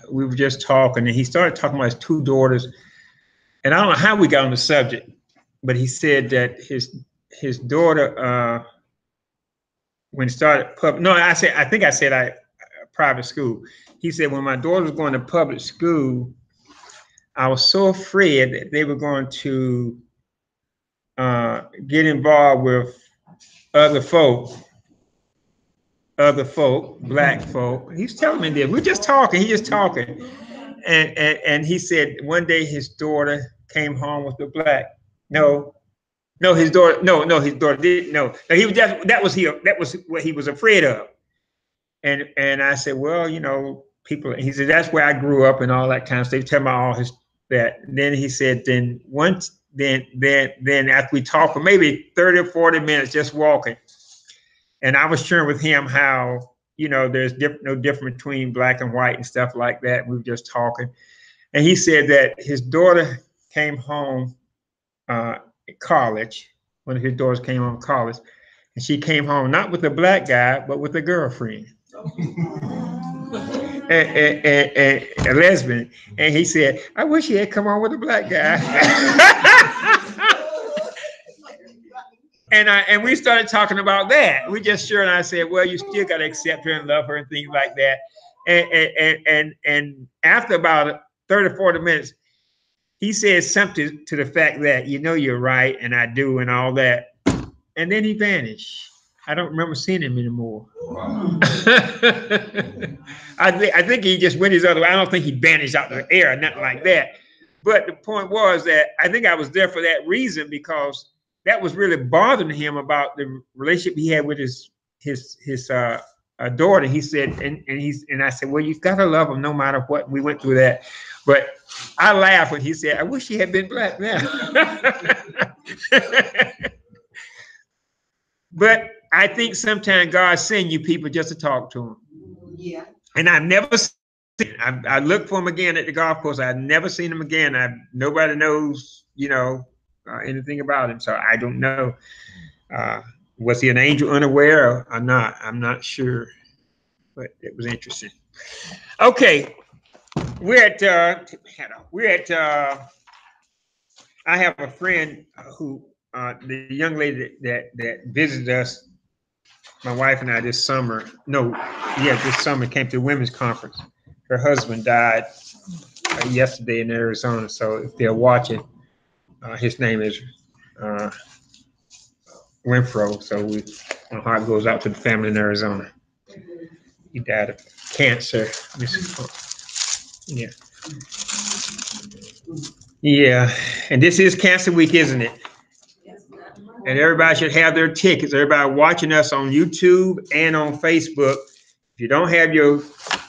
we were just talking, and he started talking about his two daughters. And I don't know how we got on the subject, but he said that his daughter, when it started I think I said private school. He said when my daughter was going to public school, I was so afraid that they were going to get involved with other folk, black folk. He's telling me this. We're just talking. He's just talking. And he said one day his daughter came home with a black. No, his daughter. No, his daughter didn't. No, he was just that was what he was afraid of. And I said, well, people. He said that's where I grew up and all that kind of stuff. Tell me all his that. And then he said, then after we talked for maybe 30 or 40 minutes just walking, and I was sharing with him how there's no difference between black and white and stuff like that. We were just talking, and he said that his daughter came home college. One of his daughters came home college, and she came home not with a black guy but with a girlfriend. and a lesbian. And he said, I wish he had come on with a black guy. And we started talking about that. We just shared, and I said, well, you still got to accept her and love her and things like that. And after about 30 or 40 minutes, he said something to the fact that, you're right, and I do, and all that. And then he vanished. I don't remember seeing him anymore. Wow. I think he just went his other way. I don't think he vanished out the air or nothing like that. But the point was that I think I was there for that reason, because that was really bothering him about the relationship he had with his daughter. He said, and I said, well, you've got to love him no matter what. We went through that. But I laughed when he said, I wish he had been black now. But I think sometimes God sends you people just to talk to him. Yeah. And I've never seen him. I looked for him again at the golf course. I've never seen him again. Nobody knows, anything about him. So I don't know. Was he an angel unaware or not? I'm not sure. But it was interesting. Okay. I have a friend who, the young lady that visited us, my wife and I this summer, this summer came to the women's conference. Her husband died yesterday in Arizona. So if they're watching, his name is Winfro. So my heart goes out to the family in Arizona. He died of cancer. Yeah. Yeah. And this is Cancer Week, isn't it? And everybody should have their tickets. Everybody watching us on YouTube and on Facebook. If you don't have your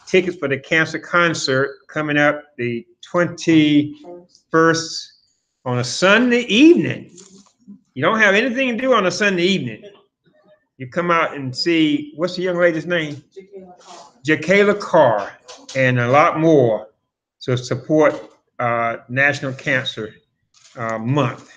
tickets for the cancer concert coming up the 21st on a Sunday evening, you don't have anything to do on a Sunday evening. You come out and see, what's the young lady's name? Jakayla Carr, and a lot more. So support National Cancer Month.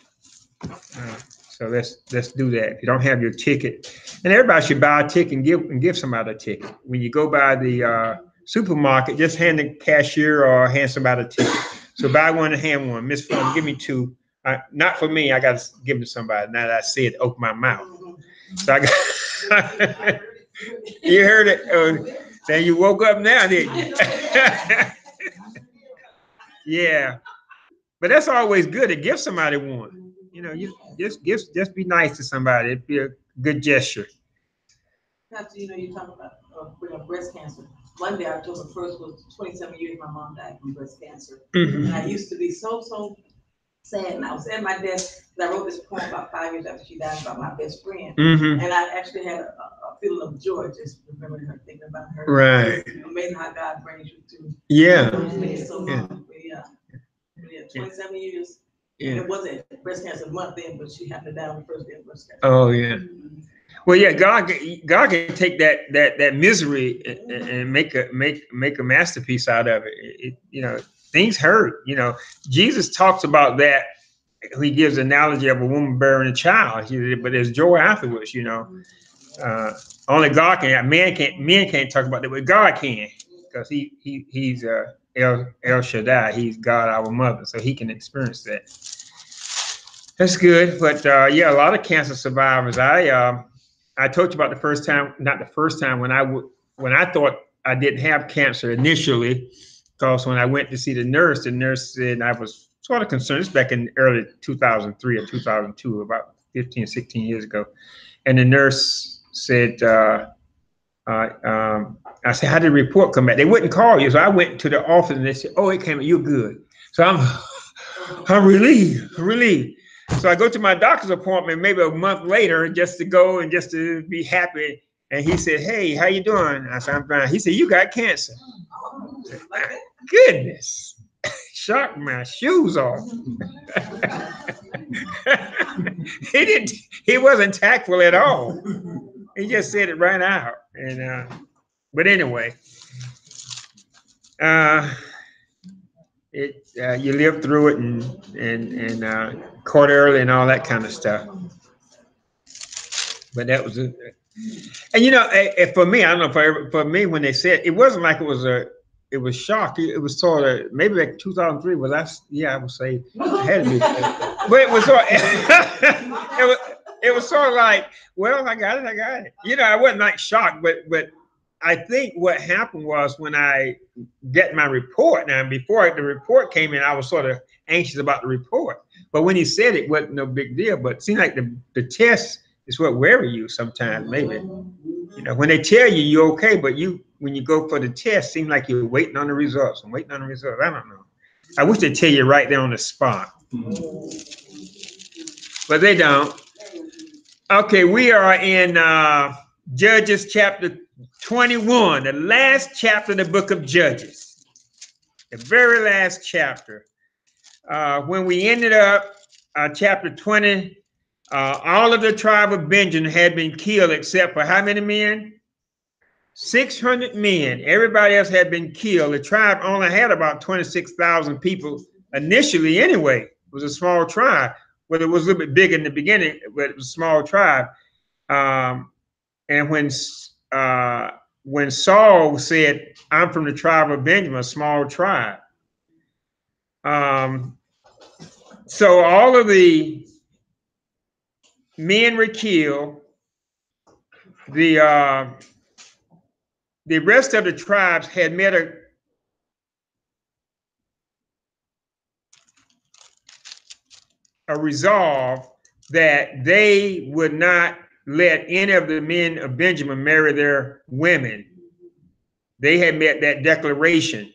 So let's do that. If you don't have your ticket, and everybody should buy a ticket and give somebody a ticket. When you go by the supermarket, just hand the cashier or hand somebody a ticket. So buy one and hand one. Miss Fun, give me two. Not for me. I got to give them to somebody. Now that I see it, open my mouth. So I got. You heard it. Then you woke up now, didn't you? Yeah, but that's always good to give somebody one. You just be nice to somebody. It'd be a good gesture. Pastor, you talk about breast cancer. Monday, October 1st, was 27 years my mom died from breast cancer. Mm-hmm. And I used to be so sad. And I was at my desk, and I wrote this poem about 5 years after she died about my best friend. Mm-hmm. And I actually had a feeling of joy just remembering her, thinking about her. Right. It's amazing how God brings you to. Yeah. So long. Yeah. 27 years. Yeah. And it wasn't breast cancer month then, but she happened to die on the first day of breast cancer. Oh yeah. Well, yeah, God can take that misery and make a masterpiece out of it. Things hurt. Jesus talks about that. He gives an analogy of a woman bearing a child, but there's joy afterwards. Only God can. Men can't talk about that, but God can. because he's El Shaddai. He's God, our mother, so he can experience that. That's good. But yeah, a lot of cancer survivors. I told you about the first time, not the first time, when I thought I didn't have cancer initially, because when I went to see the nurse said I was sort of concerned. It's back in early 2003 or 2002, about 15, 16 years ago. And the nurse said, I said, how did the report come back? They wouldn't call you. So I went to the office and they said, oh, it came, you're good. So I'm relieved. So I go to my doctor's appointment maybe a month later just to go and just to be happy. And he said, hey, how you doing? I said, I'm fine. He said, you got cancer. Said, goodness. Shocked my shoes off. He wasn't tactful at all. He just said it right out. And but anyway, you live through it and caught early and all that kind of stuff. But that was it. And you know, for me, I don't know, for me, when they said it wasn't like it was shock. It was sort of maybe like 2003 was I would say it had to be. But it was sort of, it was sort of like, well, I got it. You know, I wasn't like shocked, but I think what happened was when I get my report. Now, before the report came in, I was sort of anxious about the report. But when he said it wasn't no big deal. But it seemed like the test is what worry you sometimes, maybe. You know, when they tell you you're okay, but when you go for the test, seems like you're waiting on the results. I don't know. I wish they'd tell you right there on the spot. But they don't. Okay, we are in Judges chapter 21, the last chapter of the book of Judges. The very last chapter. When we ended up chapter 20, all of the tribe of Benjamin had been killed except for how many men? 600 men. Everybody else had been killed. The tribe only had about 26,000 people initially anyway. It was a small tribe. Well, it was a little bit bigger in the beginning, but it was a small tribe. And when Saul said, I'm from the tribe of Benjamin, a small tribe. So all of men were killed. The rest of the tribes had made a resolve that they would not let any of the men of Benjamin marry their women. They had made that declaration.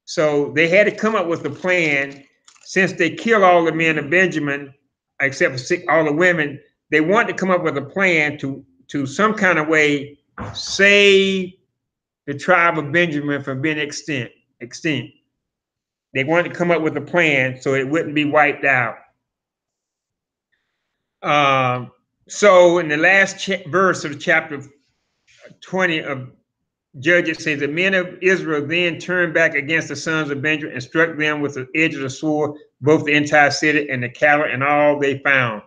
So they had to come up with a plan. Since they killed all the men of Benjamin, except for all the women, they wanted to come up with a plan to some kind of way save the tribe of Benjamin from being extinct. They wanted to come up with a plan so it wouldn't be wiped out. So in the last verse of chapter 20 of Judges says, the men of Israel then turned back against the sons of Benjamin and struck them with the edge of the sword, both the entire city and the cattle and all they found.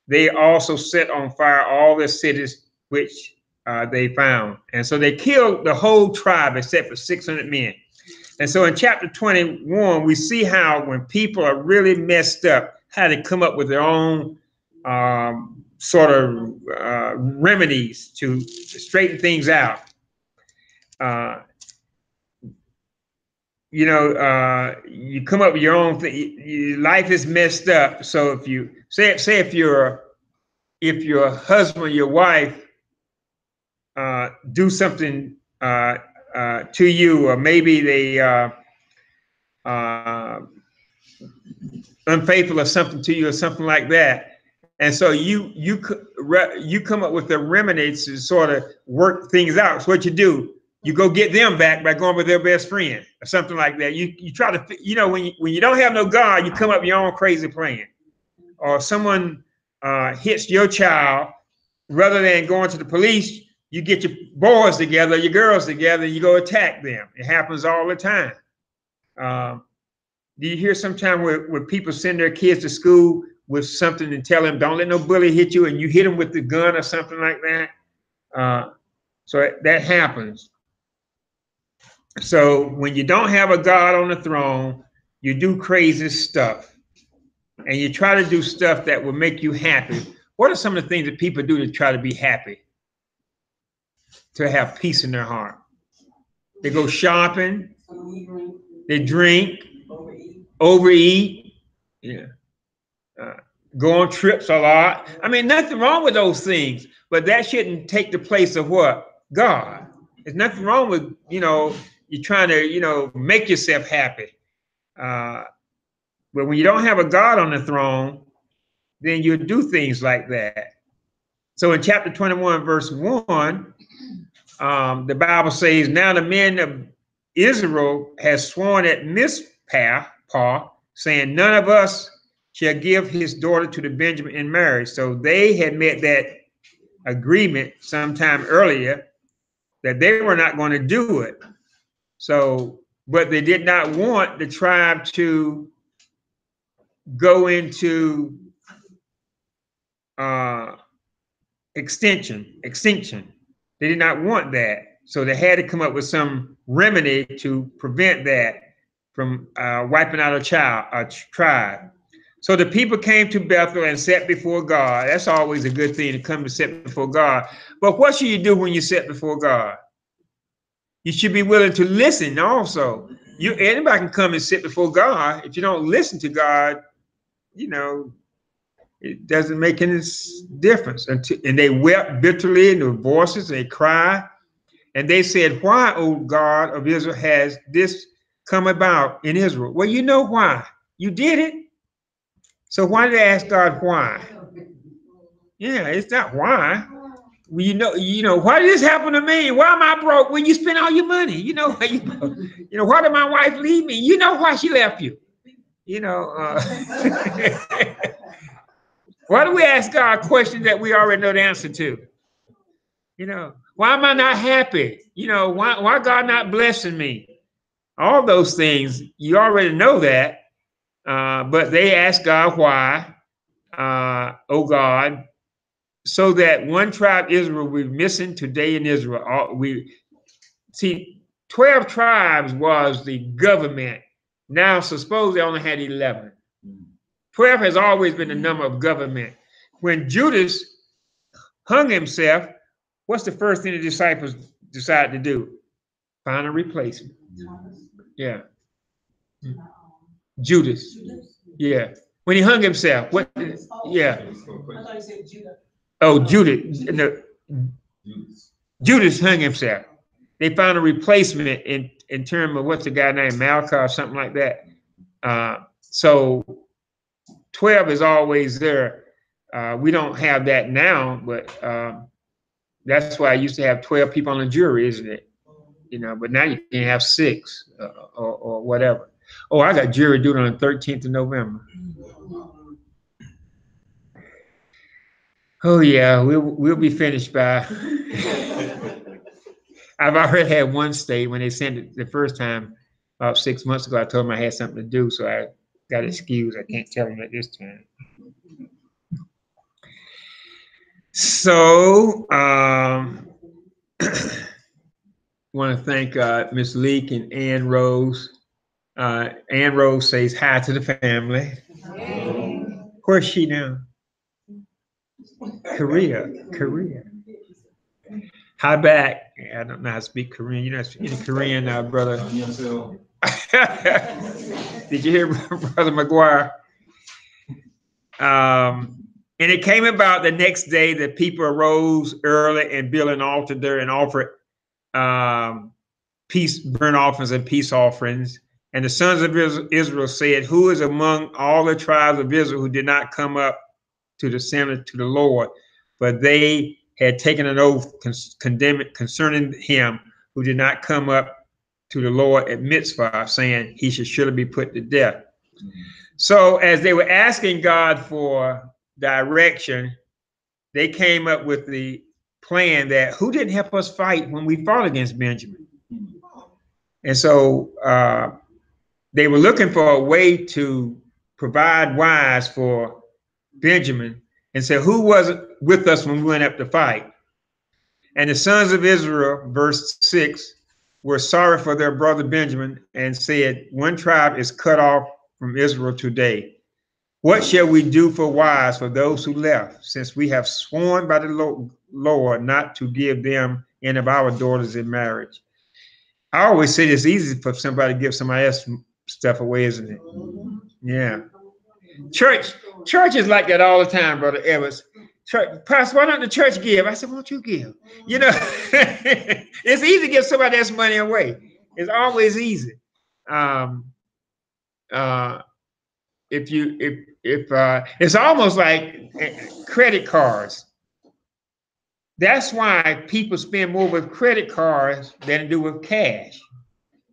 They also set on fire all the cities which they found. And so they killed the whole tribe except for 600 men. And so in chapter 21, we see how when people are really messed up, how they come up with their own sort of remedies to straighten things out. You come up with your own thing. Life is messed up. So if you say if your husband, your wife do something to you, or maybe they unfaithful or something to you or something like that, and so you come up with a remedy to sort of work things out. So what you do, you go get them back by going with their best friend or something like that. You try to, when you don't have no God, you come up with your own crazy plan. Or someone hits your child, rather than going to the police, you get your boys together, your girls together, and you go attack them. It happens all the time. Do you hear sometimes where people send their kids to school with something and tell them, don't let no bully hit you, and you hit them with the gun or something like that? So that happens. So when you don't have a God on the throne, you do crazy stuff, and you try to do stuff that will make you happy. What are some of the things that people do to try to be happy, to have peace in their heart? They go shopping, they drink, overeat, yeah, go on trips a lot. I mean, nothing wrong with those things, but that shouldn't take the place of what? God. There's nothing wrong with, you're trying to, make yourself happy. But when you don't have a God on the throne, then you do things like that. So in chapter 21, verse 1, the Bible says, now the men of Israel has sworn at Mizpah, saying, none of us shall give his daughter to the Benjamin in marriage. So they had made that agreement sometime earlier that they were not going to do it. So, but they did not want the tribe to go into extinction. They did not want that. So they had to come up with some remedy to prevent that from wiping out a tribe. So the people came to Bethel and sat before God. That's always a good thing, to come to sit before God. But what should you do when you sit before God? You should be willing to listen also. Anybody can come and sit before God. If you don't listen to God, it doesn't make any difference. And they wept bitterly in their voices, they cried. And they said, why, O God of Israel, has this come about in Israel? Well, you know why. You did it. So why did they ask God why? Yeah, it's not why. Well, why did this happen to me? Why am I broke when you spend all your money? Why did my wife leave me? You know why she left you. Why do we ask God questions that we already know the answer to? Why am I not happy? Why God not blessing me? All those things, you already know that. But they ask God why, oh God, so that one tribe, Israel, we're missing today in Israel. We see 12 tribes was the government. Now, suppose they only had 11. 12 has always been the number of government. When Judas hung himself, what's the first thing the disciples decided to do? Find a replacement. Yeah. Judas. Yeah. When he hung himself, what? Yeah. I thought you said Judah. Oh, Judas. No. Judas hung himself. They found a replacement in terms of what's the guy named Malachi or something like that. So 12 is always there. We don't have that now, but that's why I used to have 12 people on the jury, isn't it? But now you can have 6 or whatever. Oh, I got jury duty on the 13th of November. Oh yeah, we'll be finished by. I've already had one state when they sent it the first time about 6 months ago. I told them I had something to do, so I got excused. I can't tell them at this time. So want to thank Miss Leak and Ann Rose. Ann Rose says hi to the family. Where's she now? Korea. Hi back. I don't know how to speak Korean. You're not speaking Korean now, brother. Did you hear Brother McGuire? And it came about the next day that people arose early and built an altar there and offered burnt offerings and peace offerings. And the sons of Israel said, who is among all the tribes of Israel who did not come up to the center to the Lord? But they had taken an oath concerning him who did not come up to the Lord at Mizpah, saying he should surely be put to death. So as they were asking God for direction, they came up with the plan that who didn't help us fight when we fought against Benjamin? And so they were looking for a way to provide wives for Benjamin and said, who was with us when we went up to fight? And the sons of Israel, verse 6, were sorry for their brother Benjamin and said, one tribe is cut off from Israel today. What shall we do for wives for those who left, since we have sworn by the Lord not to give them any of our daughters in marriage? I always say it's easy for somebody to give somebody else stuff away, isn't it? Yeah. Church is like that all the time, Brother Evans. Church, Pastor, why don't the church give? I said, won't you give? You know, it's easy to give somebody else's money away. It's always easy. If it's almost like credit cards. That's why people spend more with credit cards than do with cash.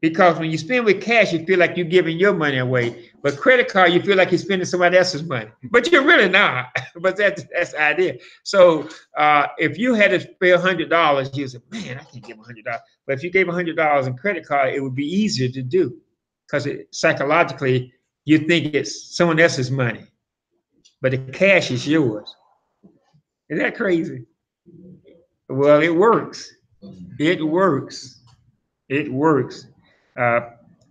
Because when you spend with cash, you feel like you're giving your money away. But credit card, you feel like you're spending somebody else's money. But you're really not. But that's the idea. So if you had to pay $100, you say, man, I can't give $100. But if you gave $100 in credit card, it would be easier to do. Because psychologically, you think it's someone else's money. But the cash is yours. Is that crazy? Well, it works. It works. It works.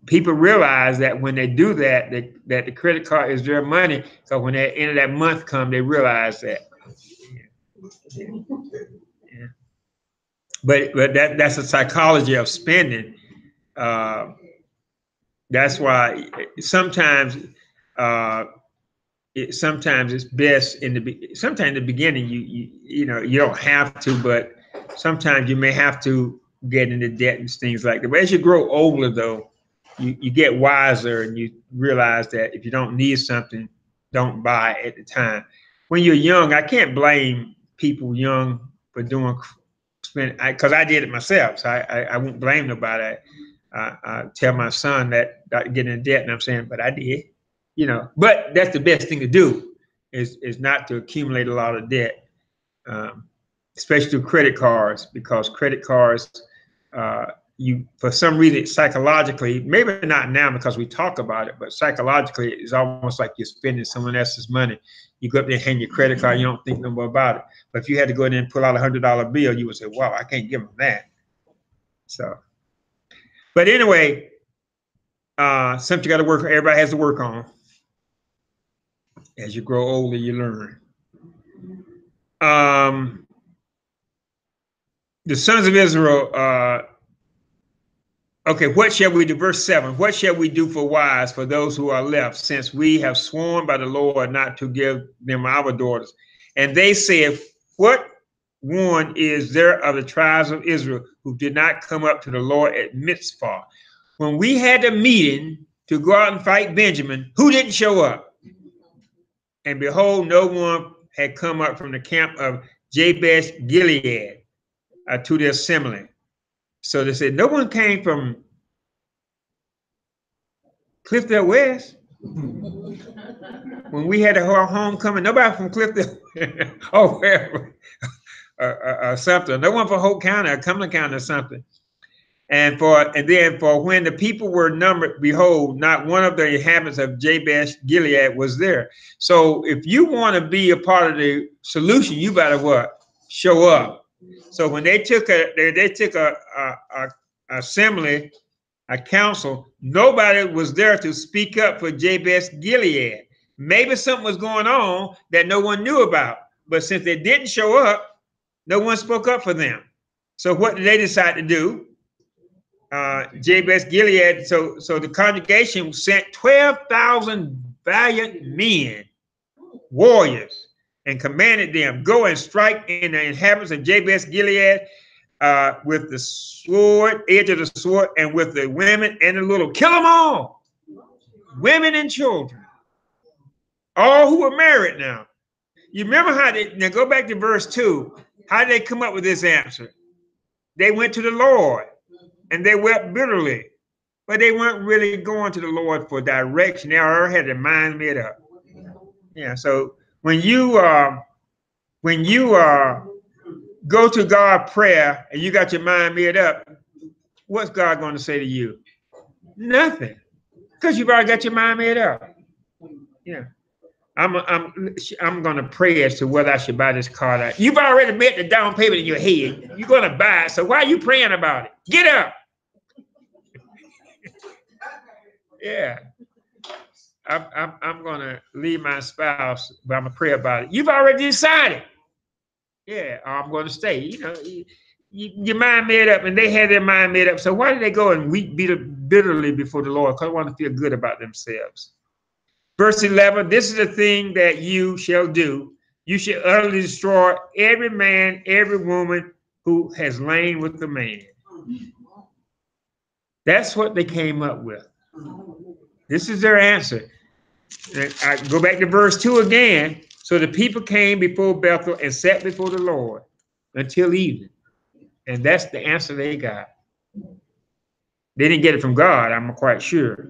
People realize that when they do that, that the credit card is their money. So when the end of that month comes, they realize that. Yeah. But that's the psychology of spending. That's why sometimes it's best sometimes in the beginning you don't have to, but sometimes you may have to get into debt and things like that. But as you grow older, though, you get wiser and you realize that if you don't need something, don't buy it at the time. When you're young, I can't blame people young for because I did it myself, so I won't blame nobody. I tell my son that not getting in debt, and I'm saying, but I did, But that's the best thing to do is not to accumulate a lot of debt, especially through credit cards, because credit cards, you for some reason psychologically, maybe not now because we talk about it, but psychologically it's almost like you're spending someone else's money. You go up there and hand your credit card, you don't think no more about it. But if you had to go in there and pull out $100 bill, you would say, wow, I can't give them that. So. But anyway, something you got to work. Everybody has to work on. As you grow older, you learn. The sons of Israel. Okay, what shall we do? Verse 7. What shall we do for wives for those who are left, since we have sworn by the Lord not to give them our daughters? And they said, what one is there of the tribes of Israel who did not come up to the Lord at Mizpah? When we had a meeting to go out and fight Benjamin, who didn't show up? And behold, no one had come up from the camp of Jabesh Gilead to the assembly. So they said, no one came from Cliffdale West. When we had a homecoming, nobody from Cliffdale or wherever, or something. No one from Hope County or Cumberland County or something. And then for when the people were numbered, behold, not one of the inhabitants of Jabesh Gilead was there. So if you want to be a part of the solution, you better what? Show up. So when they took a assembly, a council, nobody was there to speak up for Jabesh Gilead. Maybe something was going on that no one knew about. But since they didn't show up, no one spoke up for them. So what did they decide to do? Jabesh Gilead, so the congregation sent 12,000 valiant men, warriors, and commanded them, go and strike in the inhabitants of Jabesh Gilead with the sword, edge of the sword, and with the women and the little. Kill them all, women and children, all who are married now. You remember how now go back to verse 2. How did they come up with this answer? They went to the Lord. And they wept bitterly, but they weren't really going to the Lord for direction. They already had their mind made up. Yeah. So when you go to God prayer and you got your mind made up, what's God going to say to you? Nothing, because you've already got your mind made up. Yeah. I'm going to pray as to whether I should buy this car. You've already made the down payment in your head. You're going to buy it. So why are you praying about it? Get up. Yeah. I'm gonna leave my spouse, but I'm gonna pray about it. You've already decided. Yeah, I'm gonna stay. Your mind made up, and they had their mind made up. So why did they go and weep bitterly before the Lord? Because they want to feel good about themselves. Verse 11, this is the thing that you shall do. You shall utterly destroy every man, every woman who has lain with the man. That's what they came up with. This is their answer. And I go back to verse 2 again. So the people came before Bethel and sat before the Lord until evening. And that's the answer they got. They didn't get it from God, I'm quite sure.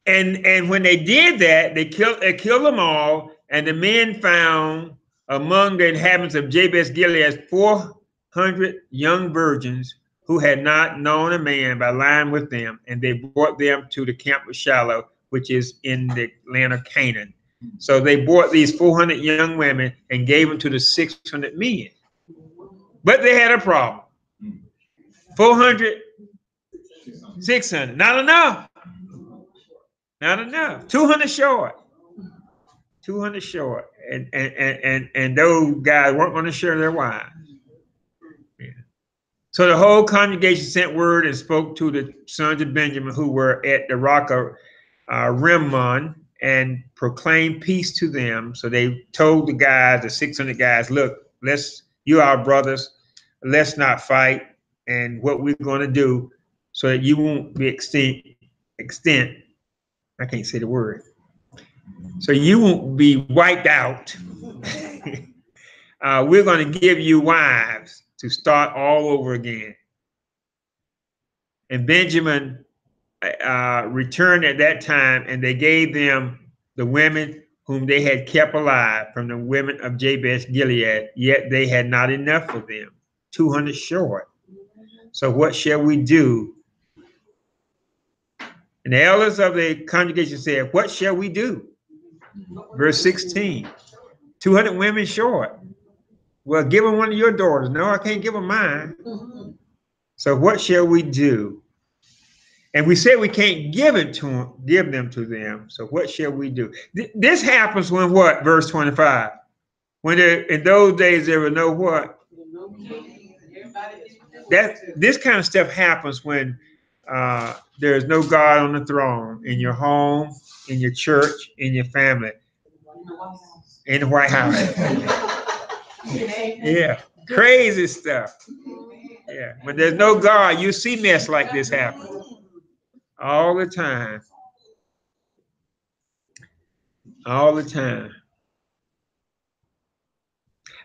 And when they did that, they killed them all. And the men found among the inhabitants of Jabesh Gilead 400 young virgins who had not known a man by lying with them. And they brought them to the camp of Shiloh, which is in the land of Canaan. So they brought these 400 young women and gave them to the 600 men. But they had a problem. 400, 600, not enough. Not enough. 200 short. 200 short. And those guys weren't going to share their wives. Yeah. So the whole congregation sent word and spoke to the sons of Benjamin who were at the rock of Rimmon and proclaimed peace to them. So they told the guys, the 600 guys, look, you are brothers. Let's not fight. And what we're going to do so that you won't be extinct. I can't say the word. So you won't be wiped out. We're going to give you wives to start all over again. And Benjamin returned at that time, and they gave them the women whom they had kept alive from the women of Jabesh Gilead, yet they had not enough for them, 200 short. So what shall we do? And the elders of the congregation said, what shall we do? Verse 16, 200 women short. Well, give them one of your daughters. No, I can't give them mine. So what shall we do? And we said we can't give them to them. So what shall we do? This happens when what? Verse 25. When in those days there were no what? This kind of stuff happens when there's no God on the throne in your home, in your church, in your family, in the White House. Yeah, crazy stuff. Yeah, when there's no God, you see mess like this happen all the time. All the time.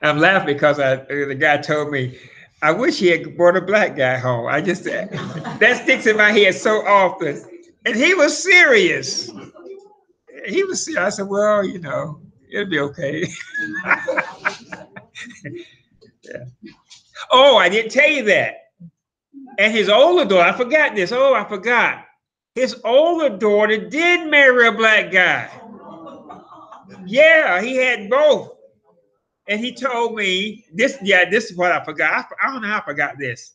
I'm laughing because the guy told me, I wish he had brought a black guy home. That sticks in my head so often. And he was serious. He was serious. I said, well, it'll be okay. Yeah. Oh, I didn't tell you that. And his older daughter, I forgot this. Oh, I forgot. His older daughter did marry a black guy. Yeah, he had both. And he told me this. Yeah, this is what I forgot. I don't know how I forgot this.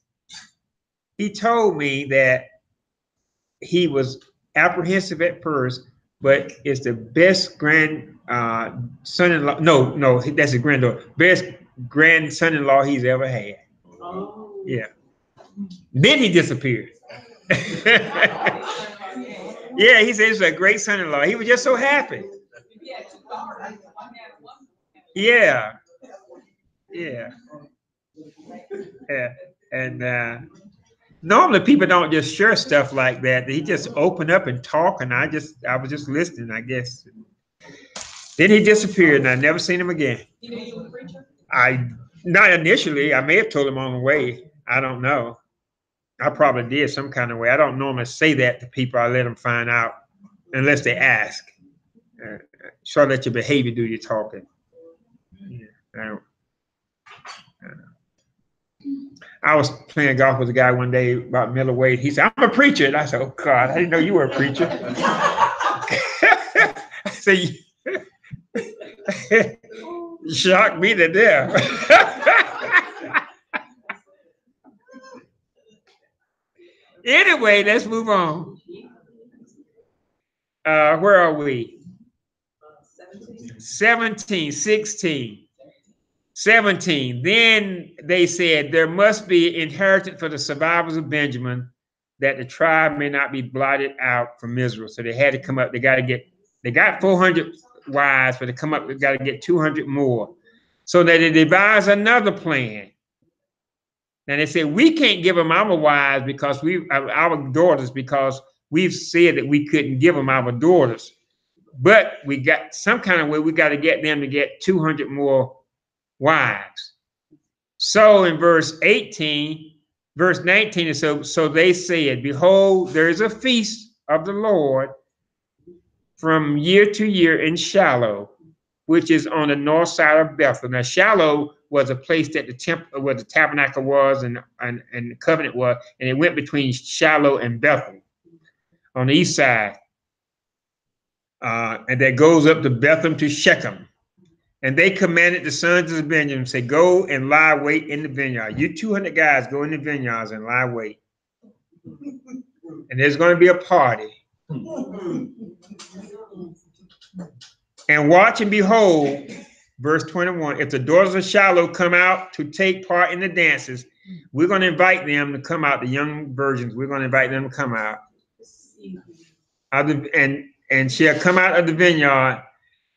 He told me that he was apprehensive at first, but it's the best son-in-law. No, that's his granddaughter. Best grandson-in-law he's ever had. Oh. Yeah. Then he disappeared. Yeah, he said it's a great son-in-law. He was just so happy. Yeah. Yeah. Yeah. And normally people don't just share stuff like that. He just opened up and talk, and I was just listening, I guess. Then he disappeared, and I never seen him again. You knew you were a preacher? Not initially. I may have told him on the way. I don't know. I probably did some kind of way. I don't normally say that to people. I let them find out unless they ask. So let your behavior do your talking. Yeah, I was playing golf with a guy one day about middleweight. He said, I'm a preacher. And I said, oh, God, I didn't know you were a preacher. I said, you shocked me to death. Anyway, let's move on. Where are we? 17. 17, 16, 17. Then they said there must be inheritance for the survivors of Benjamin, that the tribe may not be blotted out from Israel. So they had to come up. They got 400 wives, but they come up. They got to get 200 more. So that they devised another plan. And they said, we can't give them our wives because our daughters, because we've said that we couldn't give them our daughters. But we got some kind of way, we got to get them to get 200 more wives. So in verse 18, verse 19, so they said, behold, there is a feast of the Lord from year to year in Shiloh, which is on the north side of Bethel. Now, Shiloh was a place that the temple, where the tabernacle was and the covenant was, and it went between Shiloh and Bethel on the east side. And that goes up to Bethlehem to Shechem. And they commanded the sons of Benjamin, say, go and lie wait in the vineyard. You 200 guys go in the vineyards and lie wait. And there's going to be a party. And watch and behold, verse 21, if the daughters of Shiloh come out to take part in the dances, we're going to invite them to come out, the young virgins, we're going to invite them to come out. And shall come out of the vineyard,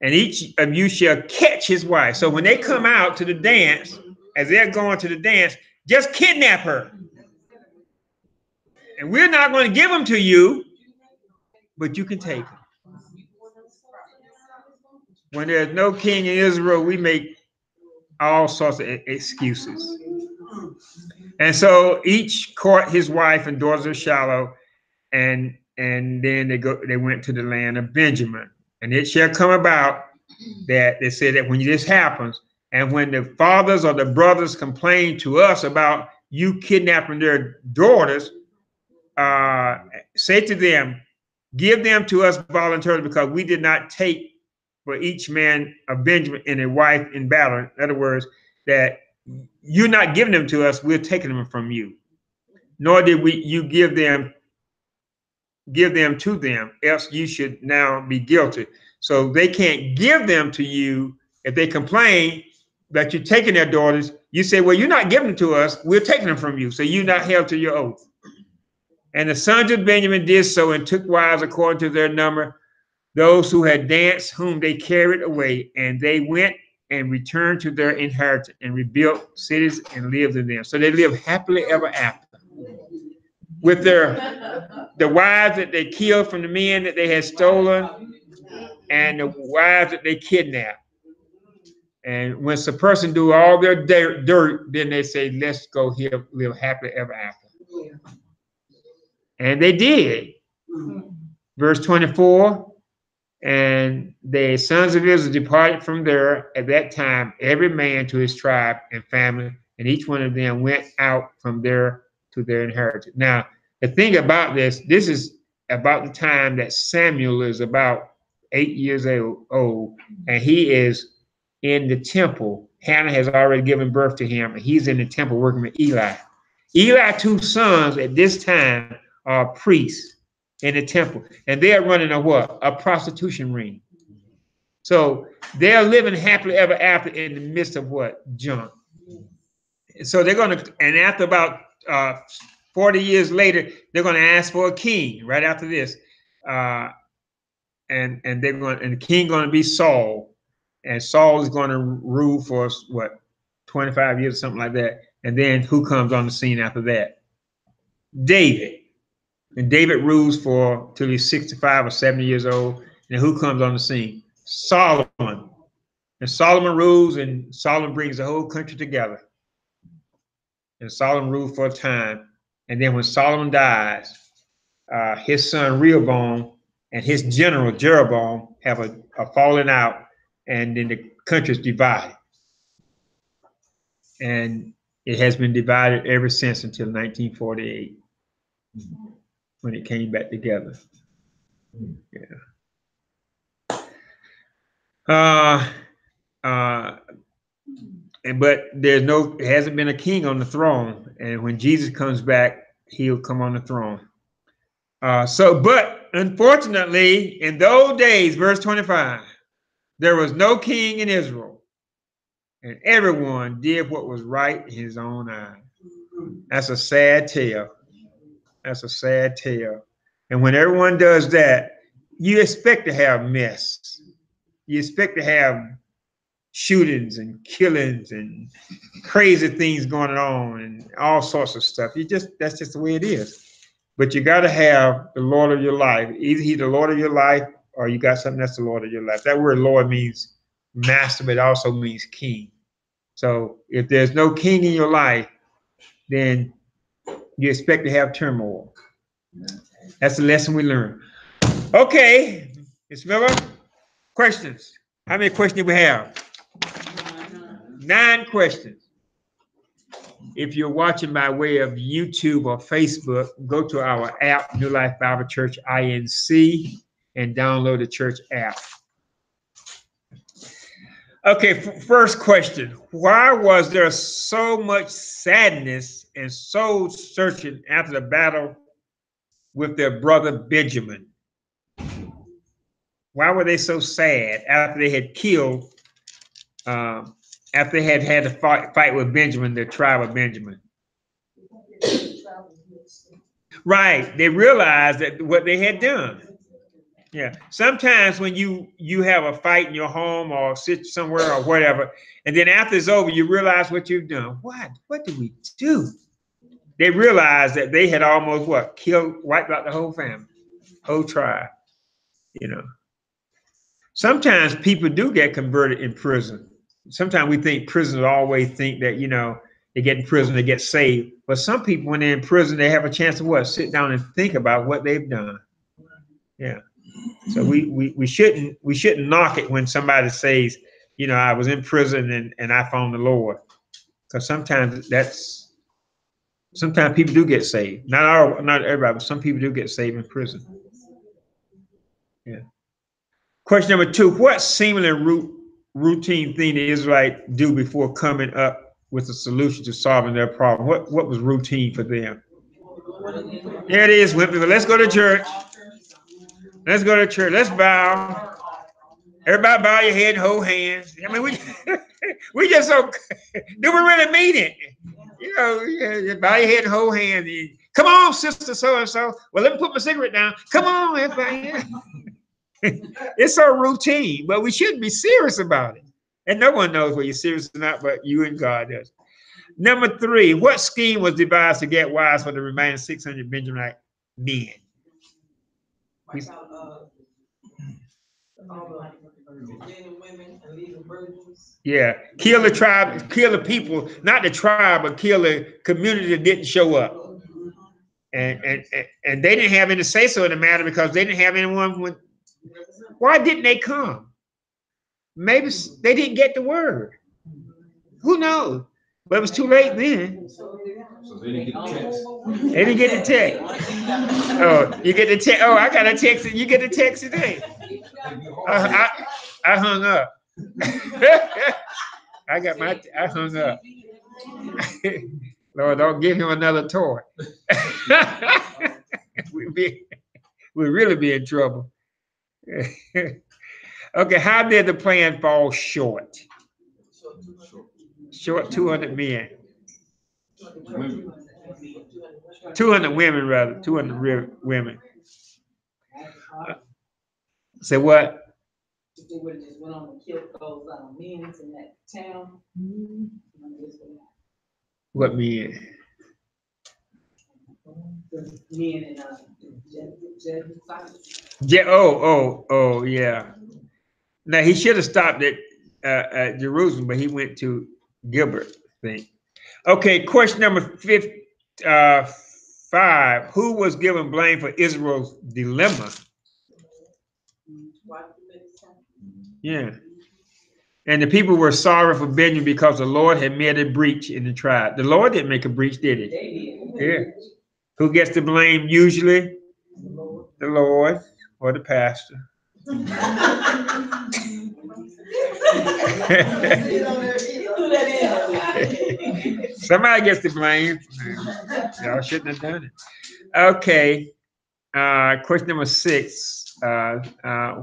and each of you shall catch his wife. So when they come out to the dance, as they're going to the dance, just kidnap her. And we're not going to give them to you, but you can take them. When there's no king in Israel, we make all sorts of excuses. And so each caught his wife and daughters of Shiloh, and then they went to the land of Benjamin. And it shall come about that they said that when this happens, and when the fathers or the brothers complain to us about you kidnapping their daughters, say to them, give them to us voluntarily, because we did not take for each man of Benjamin and a wife in battle. In other words, that you're not giving them to us, we're taking them from you. Nor did you give them to them, else you should now be guilty. So they can't give them to you. If they complain that you're taking their daughters, you say, well, you're not giving them to us, we're taking them from you. So you're not held to your oath. And the sons of Benjamin did so, and took wives according to their number, those who had danced, whom they carried away. And they went and returned to their inheritance, and rebuilt cities and lived in them. So they lived happily ever after, with the wives that they killed from the men that they had stolen, and the wives that they kidnapped. And when a person do all their dirt, then they say, let's go here, live happily ever after. And they did. Verse 24, and the sons of Israel departed from there at that time, every man to his tribe and family, and each one of them went out from there to their inheritance. Now, the thing about this is about the time that Samuel is about 8 years old, and he is in the temple. Hannah has already given birth to him, and he's in the temple working with Eli. Eli's 2 sons at this time are priests in the temple, and they're running a prostitution ring. So they're living happily ever after in the midst of junk. So they're going to, and after about 40 years later, they're going to ask for a king right after this. And the king going to be Saul, and Saul is going to rule for 25 years or something like that. And then who comes on the scene after that? David. And David rules till he's 65 or 70 years old. And who comes on the scene? Solomon. And Solomon rules, and Solomon brings the whole country together. And Solomon ruled for a time. And then when Solomon dies, his son Rehoboam and his general Jeroboam have a falling out, and then the country is divided. And it has been divided ever since until 1948, when it came back together. Yeah. But it hasn't been a king on the throne. And when Jesus comes back, he'll come on the throne. But unfortunately, in those days, verse 25, there was no king in Israel, and everyone did what was right in his own eyes. That's a sad tale. That's a sad tale. And when everyone does that, you expect to have mess. You expect to have shootings and killings and crazy things going on and all sorts of stuff. That's just the way it is. But you got to have the Lord of your life. Either he's the Lord of your life or you got something that's the Lord of your life. That word Lord means master, but it also means king. So if there's no king in your life, then you expect to have turmoil. That's the lesson we learn. Okay, Ms. Miller, questions. How many questions do we have? 9 questions. If you're watching by way of YouTube or Facebook, go to our app, New Life Bible Church INC, and download the church app. Okay, first question. Why was there so much sadness and soul searching after the battle with their brother Benjamin? Why were they so sad after they had killed, after they had had to fight with Benjamin, the tribe of Benjamin? Right, they realized that what they had done. Yeah, sometimes when you have a fight in your home or sit somewhere or whatever, and then after it's over, you realize what you've done. What did we do? They realized that they had almost wiped out the whole family, whole tribe. You know, sometimes people do get converted in prison. Sometimes we think prisoners always think that, they get in prison, they get saved. But some people, when they're in prison, they have a chance to sit down and think about what they've done. Yeah. So we shouldn't knock it when somebody says, I was in prison and I found the Lord. Because sometimes people do get saved. Not everybody, but some people do get saved in prison. Yeah. Question number 2, what seemingly routine thing the Israelites do before coming up with a solution to solving their problem? What was routine for them? There it is, women. Let's go to church. Let's go to church. Let's bow. Everybody bow your head and hold hands. I mean, we just so, do we really mean it? Bow your head and hold hands. Come on, sister so-and-so. Well, let me put my cigarette down. Come on, everybody. It's so routine, but we shouldn't be serious about it. And no one knows whether you're serious or not, but you and God does. Number 3, what scheme was devised to get wives for the remaining 600 Benjaminite men? Men and women and leave the virgins. Yeah, kill the tribe, kill the people, not the tribe, but kill the community that didn't show up. And they didn't have any say so in the matter because they didn't have anyone. Why didn't they come? Maybe they didn't get the word. Who knows? But it was too late then. So they didn't get the text. They didn't get the text. Oh, you get the text. Oh, I got a text. You get the text today. I hung up. I hung up. Lord, don't give him another toy. We'd really be in trouble. Okay, how did the plan fall short? Short 200 men. 200 women, rather. 200 women. Say what? They would have just went on and killed those men in that town. What men? The men in yeah. Now he should have stopped at Jerusalem, but he went to Gilbert, I think. Okay, question number 5. Who was given blame for Israel's dilemma? Yeah. And the people were sorry for Benjamin because the Lord had made a breach in the tribe. The Lord didn't make a breach, did he? Yeah. Who gets the blame usually? The Lord or the pastor. Somebody gets the blame. Y'all shouldn't have done it. Okay. Question number 6.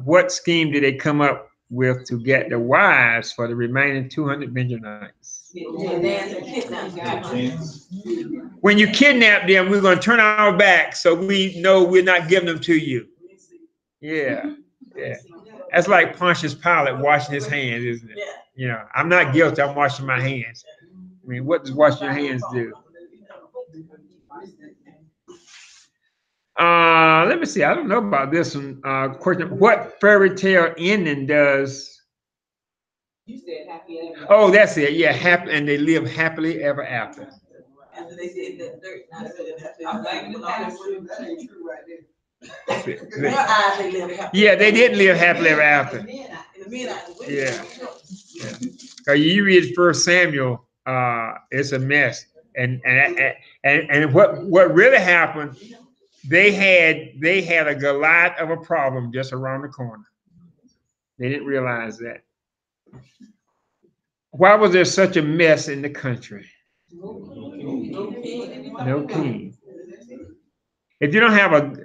What scheme did they come up with to get the wives for the remaining 200 Benjamites? Yeah, dance and kidnapping. When you kidnap them, we're going to turn our back so we know we're not giving them to you. Yeah, yeah. That's like Pontius Pilate washing his hands, isn't it? Yeah. You know, I'm not guilty. I'm washing my hands. I mean, what does washing your hands do? Let me see. I don't know about this one. Question: what fairy tale ending does? You said happy ever. Oh, that's it. Yeah, happy, and they live happily ever after. After they did that dirt, now they I'm blaming the pastor. That ain't true right there. in their eyes, they live happy. Yeah, they didn't live happily ever after. In the midnight, the women. Yeah. Cause you read First Samuel, it's a mess. And what really happened? They had a Goliath of a problem just around the corner. They didn't realize that. Why was there such a mess in the country? No king. If you don't have a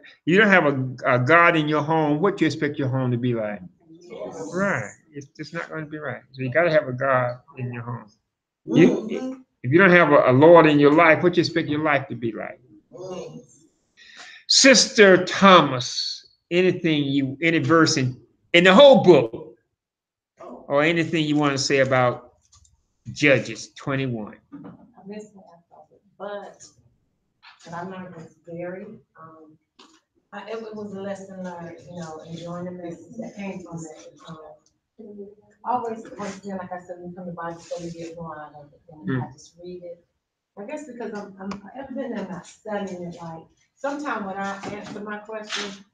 God in your home, what do you expect your home to be like? Right. It's just not going to be right. So you got to have a God in your home. If you don't have a Lord in your life, what do you expect your life to be like? Sister Thomas, any verse in the whole book, or anything you want to say about Judges 21? I missed half of it, but I learned was very, it was a lesson learned, enjoying the message that came from it. Always, once again, like I said, when you come to Bible study, you get more out of it, and I just read it. I guess because I'm evidently I'm not studying it, like, sometimes when I answer my question,